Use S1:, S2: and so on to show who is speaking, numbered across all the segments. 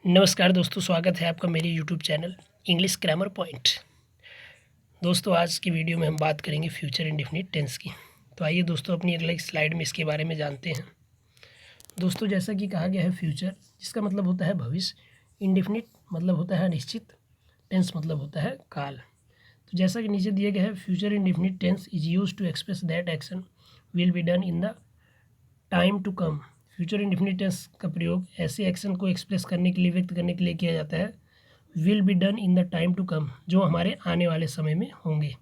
S1: नमस्कार दोस्तों, स्वागत है आपका मेरे YouTube channel English grammar point. दोस्तों आज की वीडियो में हम बात करेंगे फ्यूचर इंडेफिनिट टेंस की। तो आइए दोस्तों अपनी अगले स्लाइड में इसके बारे में जानते हैं। दोस्तों जैसा कि कहा गया है फ्यूचर जिसका मतलब होता है भविष्य, इंडेफिनिट मतलब होता है निश्चित, टेंस मतलब होता है काल। तो जैसा कि नीचे दिया गया है, future indefinite tense is use to express that action will be done in the time to come. Future indefinite tense का प्रयोग ऐसे एक्शन को एक्सप्रेस करने के लिए, व्यक्त करने के लिए किया जाता है will be done in the time to come, जो हमारे आने वाले समय में होंगे।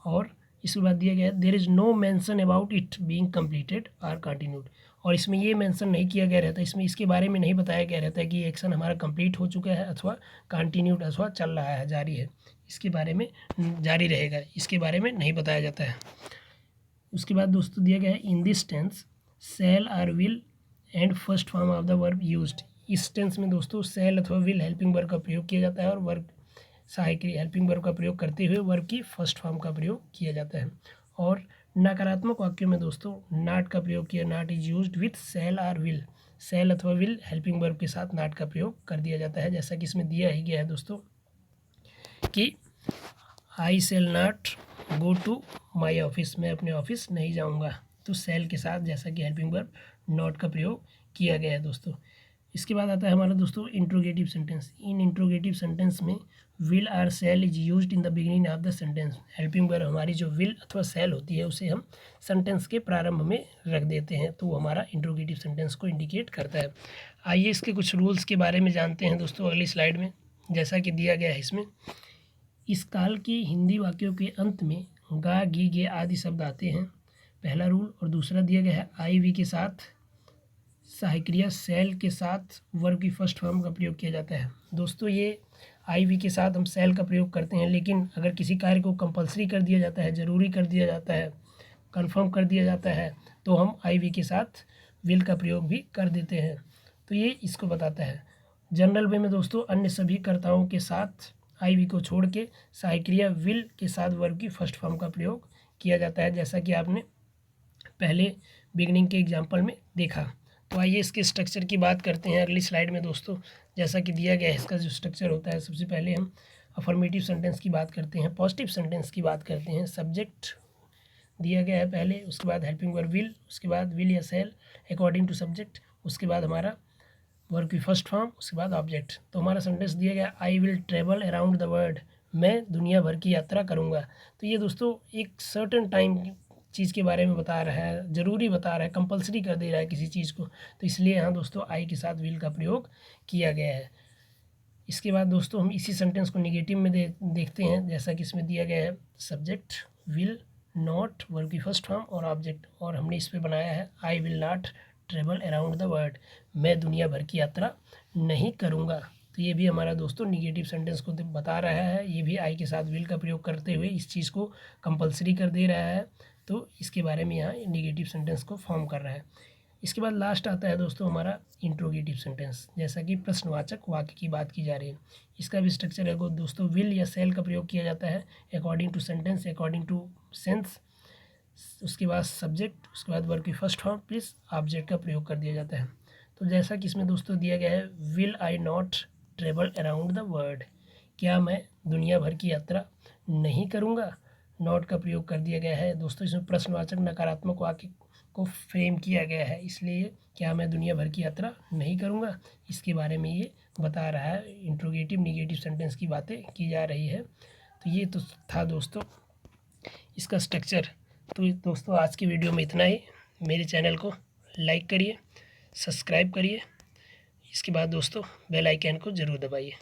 S1: और इसके बाद दिया गया है there is no mention about it being completed और कंटिन्यूड। और इसमें ये मेंशन नहीं किया गया रहता, इसमें इसके बारे में नहीं बताया गया रहता है कि एक्शन हमारा कंप्लीट हो चुका है अथवा कंटिन्यूड अथवा चल रहा है, जारी है, इसके बारे में जारी रहेगा, इसके बारे में नहीं बताया जाता है। उसके बाद दोस्तों दिया गया है in this tense shall or will and first form of the verb used. इस टेंस में दोस्तों सेल अथवा विल हेल्पिंग वर्ब का प्रयोग किया जाता है और वर्ब सहायक हेल्पिंग वर्ब का प्रयोग करते हुए वर्ब की फर्स्ट फॉर्म का प्रयोग किया जाता है। और नकारात्मक वाक्यों में दोस्तों नॉट का प्रयोग किया, not is used with shall or will. Shall अथवा विल हेल्पिंग वर्ब के साथ नॉट का प्रयोग कर दिया जाता है, जैसा कि इसमें दिया ही गया है दोस्तों कि I shall not go to my office, मैं अपने ऑफिस नहीं जाऊंगा। तो सेल के साथ जैसा कि हेल्पिंग वर्ब नॉट का प्रयोग किया गया है दोस्तों। इसके बाद आता है हमारा दोस्तों interrogative sentence. In interrogative sentence में will or shall is used in the beginning of the sentence. Helping verb हमारी जो विल अथवा सेल होती है उसे हम सेंटेंस के प्रारंभ में रख देते हैं, तो वो हमारा इंट्रोगेटिव सेंटेंस को इंडिकेट करता है। आइए इसके कुछ रूल्स के बारे में जानते हैं दोस्तों अगली स्लाइड में। जैसा कि दिया गया है इसमें, इस काल के हिंदी वाक्यों के अंत में गा गी गे आदि शब्द आते हैं, पहला रूल। और दूसरा दिया गया है आई वी के साथ सहायक क्रिया सेल के साथ वर्ब की फर्स्ट फॉर्म का प्रयोग किया जाता है। दोस्तों ये आई वी के साथ हम सेल का प्रयोग करते हैं, लेकिन अगर किसी कार्य को कंपलसरी कर दिया जाता है, ज़रूरी कर दिया जाता है, कंफर्म कर दिया जाता है, तो हम आई वी के साथ विल का प्रयोग भी कर देते हैं। तो ये इसको बताता है। जनरल वे में दोस्तों अन्य सभी कर्ताओं के साथ आई वी को छोड़ के सहायक क्रिया विल के साथ वर्ब की फर्स्ट फॉर्म का प्रयोग किया जाता है, जैसा कि आपने पहले बिगनिंग के एग्जाम्पल में देखा। तो आइए इसके स्ट्रक्चर की बात करते हैं अगली स्लाइड में दोस्तों। जैसा कि दिया गया है इसका जो स्ट्रक्चर होता है, सबसे पहले हम अफर्मेटिव सेंटेंस की बात करते हैं, पॉजिटिव सेंटेंस की बात करते हैं। सब्जेक्ट दिया गया है पहले, उसके बाद हेल्पिंग वर्ब विल, उसके बाद विल या सेल अकॉर्डिंग टू सब्जेक्ट, उसके बाद हमारा वर्ब की फर्स्ट फॉर्म, उसके बाद ऑब्जेक्ट। तो हमारा सेंटेंस दिया गया I will travel around the world, मैं दुनिया भर की यात्रा करूँगा। तो ये दोस्तों एक सर्टन टाइम चीज़ के बारे में बता रहा है, ज़रूरी बता रहा है, कंपलसरी कर दे रहा है किसी चीज़ को, तो इसलिए यहाँ दोस्तों आई के साथ विल का प्रयोग किया गया है। इसके बाद दोस्तों हम इसी सेंटेंस को निगेटिव में देखते हैं, जैसा कि इसमें दिया गया है सब्जेक्ट विल नॉट वर्ब की फर्स्ट फॉर्म और ऑब्जेक्ट, और हमने इस पर बनाया है I will not travel around the world, मैं दुनिया भर की यात्रा नहीं करूँगा। तो ये भी हमारा दोस्तों निगेटिव सेंटेंस को बता रहा है, ये भी आई के साथ विल का प्रयोग करते हुए इस चीज़ को कंपलसरी कर दे रहा है, तो इसके बारे में यहाँ निगेटिव सेंटेंस को फॉर्म कर रहा है। इसके बाद लास्ट आता है दोस्तों हमारा इंट्रोगेटिव सेंटेंस, जैसा कि प्रश्नवाचक वाक्य की बात की जा रही है। इसका भी स्ट्रक्चर है दोस्तों, विल या सेल का प्रयोग किया जाता है according to sentence, according to sense, उसके बाद सब्जेक्ट, उसके बाद वर्ब की फर्स्ट फॉर्म प्लस ऑब्जेक्ट का प्रयोग कर दिया जाता है। तो जैसा कि इसमें दोस्तों दिया गया है will I not travel around the world, क्या मैं दुनिया भर की यात्रा नहीं करूँगा, नॉट का प्रयोग कर दिया गया है। दोस्तों इसमें प्रश्नवाचक नकारात्मक वाक्य को फ्रेम किया गया है, इसलिए क्या मैं दुनिया भर की यात्रा नहीं करूँगा, इसके बारे में ये बता रहा है, इंट्रोगेटिव निगेटिव सेंटेंस की बातें की जा रही है। तो ये तो था दोस्तों इसका स्ट्रक्चर। तो दोस्तों आज की वीडियो में इतना ही। मेरे चैनल को लाइक करिए, सब्सक्राइब करिए, इसके बाद दोस्तों बेल आइकन को ज़रूर दबाइए।